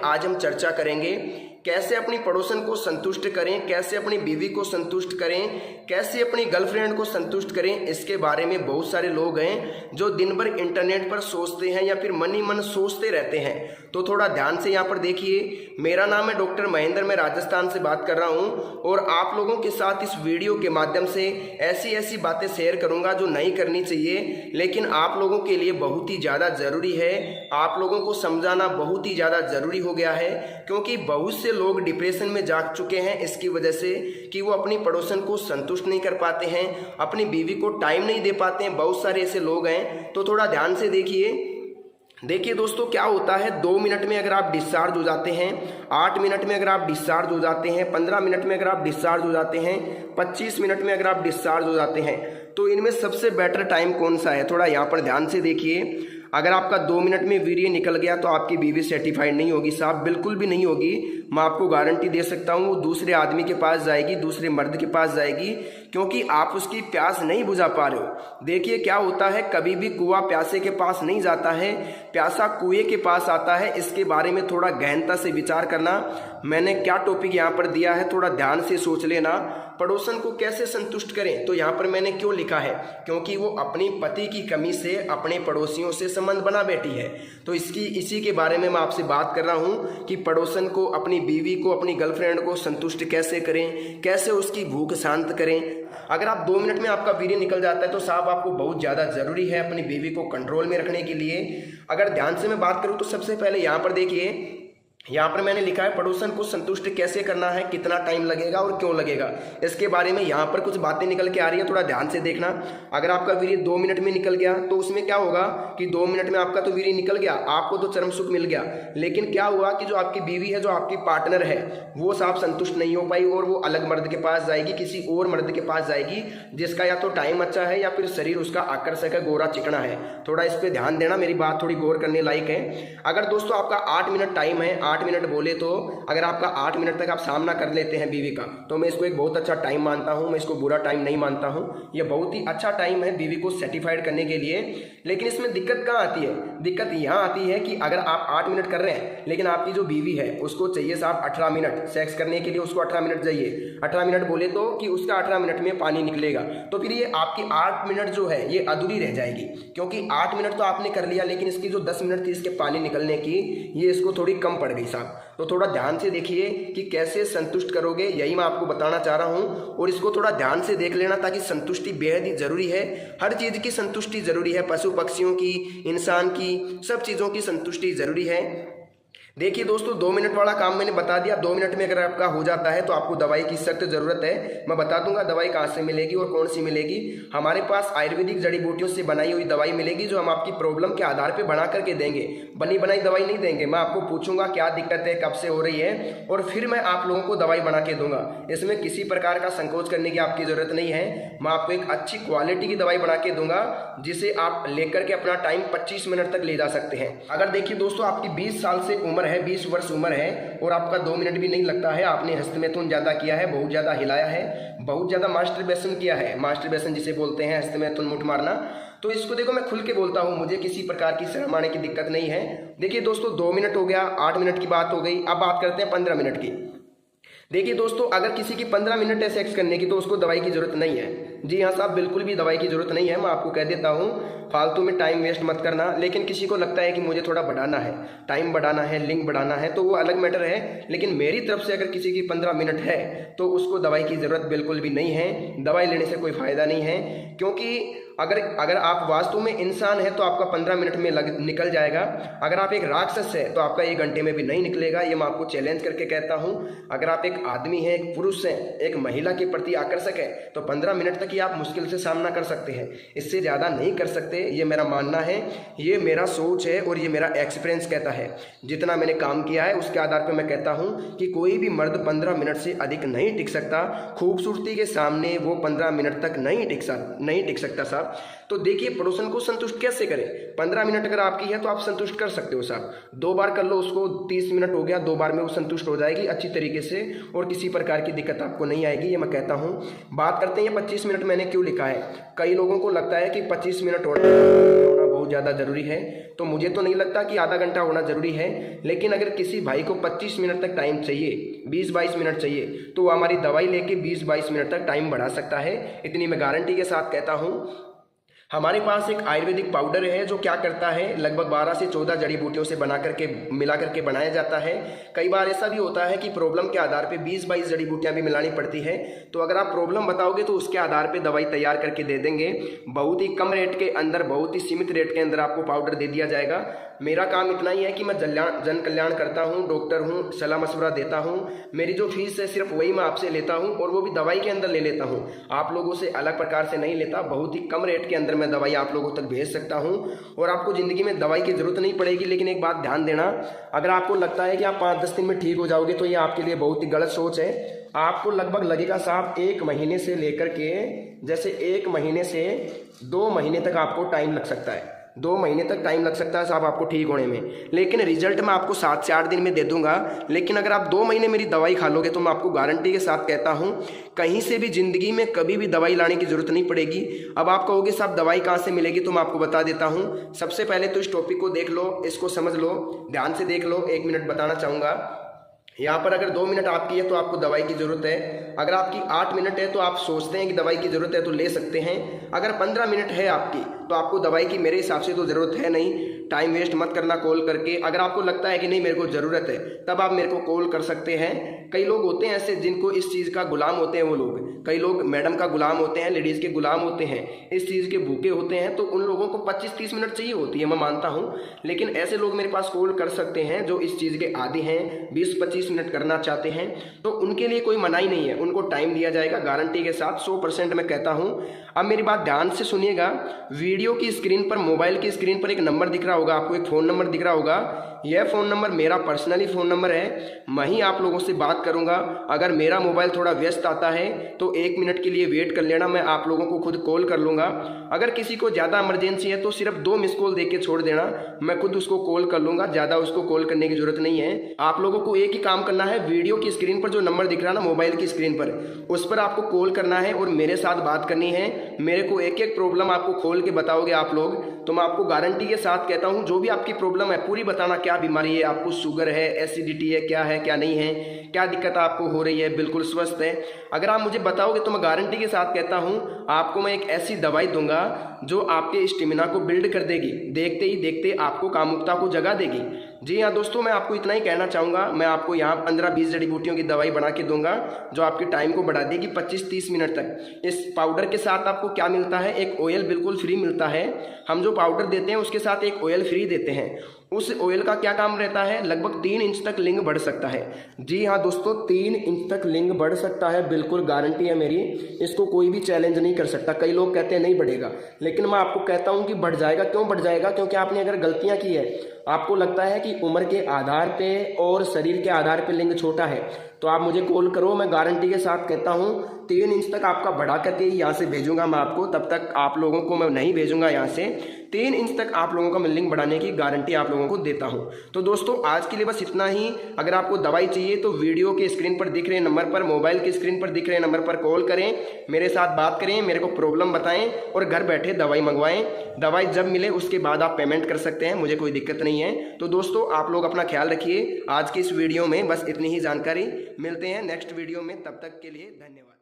आज हम चर्चा करेंगे कैसे अपनी पड़ोसन को संतुष्ट करें, कैसे अपनी बीवी को संतुष्ट करें, कैसे अपनी गर्लफ्रेंड को संतुष्ट करें। इसके बारे में बहुत सारे लोग हैं जो दिन भर इंटरनेट पर सोचते हैं या फिर मन ही मन सोचते रहते हैं। तो थोड़ा ध्यान से यहाँ पर देखिए। मेरा नाम है डॉक्टर महेंद्र, मैं राजस्थान से बात कर रहा हूँ और आप लोगों के साथ इस वीडियो के माध्यम से ऐसी ऐसी बातें शेयर करूँगा जो नहीं करनी चाहिए, लेकिन आप लोगों के लिए बहुत ही ज़्यादा ज़रूरी है। आप लोगों को समझाना बहुत ही ज़्यादा ज़रूरी हो गया है, क्योंकि बहुत से लोग डिप्रेशन में जा चुके हैं इसकी वजह से कि वो अपनी पड़ोसन को संतुष्ट नहीं कर पाते हैं, अपनी बीवी को टाइम नहीं दे पाते हैं। बहुत सारे ऐसे लोग हैं, तो थोड़ा ध्यान से देखिए दोस्तों, क्या होता है 2 मिनट में अगर आप डिस्चार्ज हो जाते हैं, 8 मिनट में अगर आप डिस्चार्ज हो जाते हैं, 15 मिनट में अगर आप डिस्चार्ज हो जाते हैं, 25 मिनट में अगर आप डिस्चार्ज हो जाते हैं, तो इनमें सबसे बेटर टाइम कौन सा है? थोड़ा यहाँ पर ध्यान से देखिए। अगर आपका 2 मिनट में वीर्य निकल गया तो आपकी बीवी सेटिस्फाइड नहीं होगी साहब, बिल्कुल भी नहीं होगी। मैं आपको गारंटी दे सकता हूँ वो दूसरे आदमी के पास जाएगी, दूसरे मर्द के पास जाएगी, क्योंकि आप उसकी प्यास नहीं बुझा पा रहे हो। देखिए क्या होता है, कभी भी कुआं प्यासे के पास नहीं जाता है, प्यासा कुएं के पास आता है। इसके बारे में थोड़ा गहनता से विचार करना। मैंने क्या टॉपिक यहाँ पर दिया है थोड़ा ध्यान से सोच लेना। पड़ोसन को कैसे संतुष्ट करें, तो यहाँ पर मैंने क्यों लिखा है, क्योंकि वो अपनी पति की कमी से अपने पड़ोसियों से संबंध बना बैठी है। तो इसी के बारे में मैं आपसे बात कर रहा हूँ कि पड़ोसन को, अपनी बीवी को, अपनी गर्लफ्रेंड को संतुष्ट कैसे करें, कैसे उसकी भूख शांत करें। अगर आप 2 मिनट में आपका वीर्य निकल जाता है तो साहब आपको बहुत ज़्यादा ज़रूरी है अपनी बीवी को कंट्रोल में रखने के लिए। अगर ध्यान से मैं बात करूँ तो सबसे पहले यहाँ पर देखिए, यहाँ पर मैंने लिखा है पड़ोसन को संतुष्ट कैसे करना है, कितना टाइम लगेगा और क्यों लगेगा। इसके बारे में यहाँ पर कुछ बातें निकल के आ रही है, थोड़ा ध्यान से देखना। अगर आपका वीर्य 2 मिनट में निकल गया तो उसमें क्या होगा कि 2 मिनट में आपका तो वीर्य निकल गया, आपको तो चरम सुख मिल गया, लेकिन क्या हुआ कि जो आपकी बीवी है, जो आपकी पार्टनर है, वो साहब संतुष्ट नहीं हो पाई और वो अलग मर्द के पास जाएगी, किसी और मर्द के पास जाएगी जिसका या तो टाइम अच्छा है या फिर शरीर उसका आकर्षक है, गोरा चिकना है। थोड़ा इस पर ध्यान देना, मेरी बात थोड़ी गौर करने लायक है। अगर दोस्तों आपका 8 मिनट टाइम है, 8 मिनट बोले तो अगर आपका 8 मिनट तक आप सामना कर लेते हैं बीवी का, तो मैं इसको एक बहुत अच्छा टाइम मानता हूं, मैं इसको बुरा टाइम नहीं मानता हूं। यह बहुत ही अच्छा टाइम है बीवी को सेटिस्फाइड करने के लिए। लेकिन इसमें दिक्कत कहाँ आती है? दिक्कत यहाँ आती है कि अगर आप 8 मिनट कर रहे हैं, लेकिन आपकी जो बीवी है उसको चाहिए साहब 18 मिनट सेक्स करने के लिए, उसको 18 मिनट चाहिए। 18 मिनट बोले तो कि उसका 18 मिनट में पानी निकलेगा, तो फिर ये आपकी 8 मिनट जो है ये अधूरी रह जाएगी, क्योंकि 8 मिनट तो आपने कर लिया, लेकिन इसकी जो 10 मिनट थी इसके पानी निकलने की, ये इसको थोड़ी कम पड़ गई साहब। तो थोड़ा ध्यान से देखिए कि कैसे संतुष्ट करोगे, यही मैं आपको बताना चाह रहा हूं, और इसको थोड़ा ध्यान से देख लेना, ताकि संतुष्टि बेहद ही जरूरी है। हर चीज की संतुष्टि जरूरी है, पशु पक्षियों की, इंसान की, सब चीजों की संतुष्टि जरूरी है। देखिए दोस्तों, 2 मिनट वाला काम मैंने बता दिया। 2 मिनट में अगर आपका हो जाता है तो आपको दवाई की सख्त जरूरत है। मैं बता दूंगा दवाई कहाँ से मिलेगी और कौन सी मिलेगी। हमारे पास आयुर्वेदिक जड़ी बूटियों से बनाई हुई दवाई मिलेगी, जो हम आपकी प्रॉब्लम के आधार पर बना करके देंगे, बनी बनाई दवाई नहीं देंगे। मैं आपको पूछूंगा क्या दिक्कत है, कब से हो रही है, और फिर मैं आप लोगों को दवाई बना के दूंगा। इसमें किसी प्रकार का संकोच करने की आपकी जरूरत नहीं है। मैं आपको एक अच्छी क्वालिटी की दवाई बना के दूंगा, जिसे आप लेकर के अपना टाइम 25 मिनट तक ले जा सकते हैं। अगर देखिए दोस्तों, आपकी 20 साल से उम्र है, 20 वर्ष उम्र है, और आपका 2 मिनट भी नहीं लगता है, आपने हस्तमैथुन ज्यादा किया है, बहुत ज्यादा हिलाया है, बहुत ज्यादा मास्टरबेशन किया है, मास्टरबेशन जिसे बोलते हैं, हस्तमैथुन मुठ मारना, तो इसको देखो मैं खुल के बोलता हूं, मुझे किसी प्रकार की शर्म आने की दिक्कत नहीं है। देखिए दोस्तों, 2 मिनट हो गया, 8 मिनट की बात हो गई, अब बात करते हैं 15 मिनट की। देखिए दोस्तों, अगर किसी की 15 मिनट है सेक्स करने की तो उसको दवाई की जरूरत नहीं है। जी हाँ साहब, बिल्कुल भी दवाई की जरूरत नहीं है। मैं आपको कह देता हूँ, फालतू में टाइम वेस्ट मत करना। लेकिन किसी को लगता है कि मुझे थोड़ा बढ़ाना है, टाइम बढ़ाना है, लिंक बढ़ाना है, तो वो अलग मैटर है। लेकिन मेरी तरफ से अगर किसी की 15 मिनट है तो उसको दवाई की जरूरत बिल्कुल भी नहीं है। दवाई लेने से कोई फायदा नहीं है, क्योंकि अगर आप वास्तव में इंसान है तो आपका 15 मिनट में निकल जाएगा। अगर आप एक राक्षस है तो आपका 1 घंटे में भी नहीं निकलेगा। ये मैं आपको चैलेंज करके कहता हूँ। अगर आप एक आदमी है, एक पुरुष है, एक महिला के प्रति आकर्षक है, तो 15 मिनट तक ही आप मुश्किल से सामना कर सकते हैं, इससे ज़्यादा नहीं कर सकते। ये मेरा मानना है, ये मेरा सोच है और ये मेरा एक्सपीरियंस कहता है। जितना मैंने काम किया है उसके आधार पर मैं कहता हूँ कि कोई भी मर्द 15 मिनट से अधिक नहीं टिक सकता। खूबसूरती के सामने वो 15 मिनट तक नहीं टिक सकता साहब। तो देखिए, पड़ोसन को संतुष्ट कैसे करें। 15 मिनट अगर आपकी है तो आप संतुष्ट कर सकते हो साहब। 2 बार कर लो उसको, 30 मिनट हो गया, 2 बार में वो संतुष्ट हो जाएगी अच्छी तरीके से, और किसी प्रकार की दिक्कत आपको नहीं आएगी, ये मैं कहता हूँ। बात करते हैं 25 मिनट मैंने क्यों लिखा है। कई लोगों को लगता है कि 25 मिनट होना बहुत ज़्यादा ज़रूरी है। तो मुझे तो नहीं लगता कि आधा घंटा होना ज़रूरी है, लेकिन अगर किसी भाई को 25 मिनट तक टाइम चाहिए, 20-22 मिनट चाहिए, तो वो हमारी दवाई लेके 20-22 मिनट तक टाइम बढ़ा सकता है। इतनी मैं गारंटी के साथ कहता हूँ। हमारे पास एक आयुर्वेदिक पाउडर है जो क्या करता है, लगभग 12 से 14 जड़ी बूटियों से बना करके मिला करके बनाया जाता है। कई बार ऐसा भी होता है कि प्रॉब्लम के आधार पे 20-22 जड़ी बूटियां भी मिलानी पड़ती है। तो अगर आप प्रॉब्लम बताओगे तो उसके आधार पे दवाई तैयार करके दे देंगे। बहुत ही कम रेट के अंदर, बहुत ही सीमित रेट के अंदर आपको पाउडर दे दिया जाएगा। मेरा काम इतना ही है कि मैं जन कल्याण करता हूँ, डॉक्टर हूँ, सलाह मशवरा देता हूँ। मेरी जो फीस है सिर्फ वही मैं आपसे लेता हूँ, और वो भी दवाई के अंदर ले लेता हूँ, आप लोगों से अलग प्रकार से नहीं लेता। बहुत ही कम रेट के अंदर मैं दवाई आप लोगों तक भेज सकता हूँ, और आपको ज़िंदगी में दवाई की ज़रूरत नहीं पड़ेगी। लेकिन एक बात ध्यान देना, अगर आपको लगता है कि आप 5-10 दिन में ठीक हो जाओगे तो ये आपके लिए बहुत ही गलत सोच है। आपको लगभग लगेगा साहब 1 महीने से लेकर के, जैसे 1 महीने से 2 महीने तक आपको टाइम लग सकता है। 2 महीने तक टाइम लग सकता है साहब आपको ठीक होने में, लेकिन रिजल्ट मैं आपको 7 से 8 दिन में दे दूंगा। लेकिन अगर आप 2 महीने मेरी दवाई खा लोगे तो मैं आपको गारंटी के साथ कहता हूं, कहीं से भी ज़िंदगी में कभी भी दवाई लाने की ज़रूरत नहीं पड़ेगी। अब आप कहोगे साहब दवाई कहाँ से मिलेगी, तो मैं आपको बता देता हूँ। सबसे पहले तो इस टॉपिक को देख लो, इसको समझ लो, ध्यान से देख लो। 1 मिनट बताना चाहूँगा। यहाँ पर अगर 2 मिनट आपकी है तो आपको दवाई की ज़रूरत है। अगर आपकी 8 मिनट है तो आप सोचते हैं कि दवाई की ज़रूरत है तो ले सकते हैं। अगर 15 मिनट है आपकी तो आपको दवाई की मेरे हिसाब से तो ज़रूरत है नहीं। टाइम वेस्ट मत करना कॉल करके। अगर आपको लगता है कि नहीं मेरे को ज़रूरत है, तब आप मेरे को कॉल कर सकते हैं। कई लोग होते हैं ऐसे जिनको इस चीज़ का गुलाम होते हैं। वो लोग, कई लोग मैडम का गुलाम होते हैं, लेडीज़ के गुलाम होते हैं, इस चीज़ के भूखे होते हैं। तो उन लोगों को 25-30 मिनट चाहिए होती है, मैं मानता हूँ। लेकिन ऐसे लोग मेरे पास कॉल कर सकते हैं जो इस चीज़ के आदी हैं, 20-25 मिनट करना चाहते हैं, तो उनके लिए कोई मनाही नहीं है। उनको टाइम दिया जाएगा गारंटी के साथ, 100% मैं कहता हूँ। अब मेरी बात ध्यान से सुनिएगा। वीडियो की स्क्रीन पर, मोबाइल की स्क्रीन पर एक नंबर दिख रहा होगा आपको, एक फ़ोन नंबर दिख रहा होगा। यह फ़ोन नंबर मेरा पर्सनली फ़ोन नंबर है। मैं ही आप लोगों से बात करूंगा। अगर मेरा मोबाइल थोड़ा व्यस्त आता है तो 1 मिनट के लिए वेट कर लेना, मैं आप लोगों को खुद कॉल कर लूँगा। अगर किसी को ज़्यादा इमरजेंसी है तो सिर्फ 2 मिस कॉल दे के छोड़ देना, मैं खुद उसको कॉल कर लूँगा। ज़्यादा उसको कॉल करने की ज़रूरत नहीं है। आप लोगों को एक ही काम करना है, वीडियो की स्क्रीन पर जो नंबर दिख रहा है ना मोबाइल की स्क्रीन पर, उस पर आपको कॉल करना है और मेरे साथ बात करनी है। मेरे को एक एक प्रॉब्लम आपको खोल के बताओगे आप लोग, तो मैं आपको गारंटी के साथ कहता हूँ जो भी आपकी प्रॉब्लम है पूरी बताना। क्या बीमारी है आपको, शुगर है, एसिडिटी है, क्या है क्या नहीं है, क्या दिक्कत आपको हो रही है, बिल्कुल स्वस्थ है। अगर आप मुझे बताओगे तो मैं गारंटी के साथ कहता हूँ आपको मैं एक ऐसी दवाई दूंगा जो आपके स्टेमिना को बिल्ड कर देगी, देखते ही देखते आपको कामुकता को जगा देगी। जी हाँ दोस्तों, मैं आपको इतना ही कहना चाहूँगा। मैं आपको यहाँ 15-20 जड़ी बूटियों की दवाई बना के दूंगा जो आपके टाइम को बढ़ा देगी 25-30 मिनट तक। इस पाउडर के साथ आपको क्या मिलता है, एक ऑयल बिल्कुल फ्री मिलता है। हम जो पाउडर देते हैं उसके साथ एक ऑयल फ्री देते हैं। उस ऑयल का क्या काम रहता है, लगभग 3 इंच तक लिंग बढ़ सकता है। जी हाँ दोस्तों, 3 इंच तक लिंग बढ़ सकता है, बिल्कुल गारंटी है मेरी। इसको कोई भी चैलेंज नहीं कर सकता। कई लोग कहते हैं नहीं बढ़ेगा, लेकिन मैं आपको कहता हूँ कि बढ़ जाएगा। क्यों बढ़ जाएगा, क्योंकि आपने अगर गलतियाँ की है, आपको लगता है कि उम्र के आधार पे और शरीर के आधार पे लिंग छोटा है, तो आप मुझे कॉल करो। मैं गारंटी के साथ कहता हूँ 3 इंच तक आपका बढ़ा करके यहाँ से भेजूंगा मैं आपको। तब तक आप लोगों को मैं नहीं भेजूंगा यहाँ से। 3 इंच तक आप लोगों का मैं लिंग बढ़ाने की गारंटी आप लोगों को देता हूँ। तो दोस्तों आज के लिए बस इतना ही। अगर आपको दवाई चाहिए तो वीडियो के स्क्रीन पर दिख रहे नंबर पर, मोबाइल की स्क्रीन पर दिख रहे नंबर पर कॉल करें, मेरे साथ बात करें, मेरे को प्रॉब्लम बताएं और घर बैठे दवाई मंगवाएं। दवाई जब मिले उसके बाद आप पेमेंट कर सकते हैं, मुझे कोई दिक्कत नहीं है। तो दोस्तों आप लोग अपना ख्याल रखिए। आज की इस वीडियो में बस इतनी ही जानकारी। मिलते हैं नेक्स्ट वीडियो में, तब तक के लिए धन्यवाद।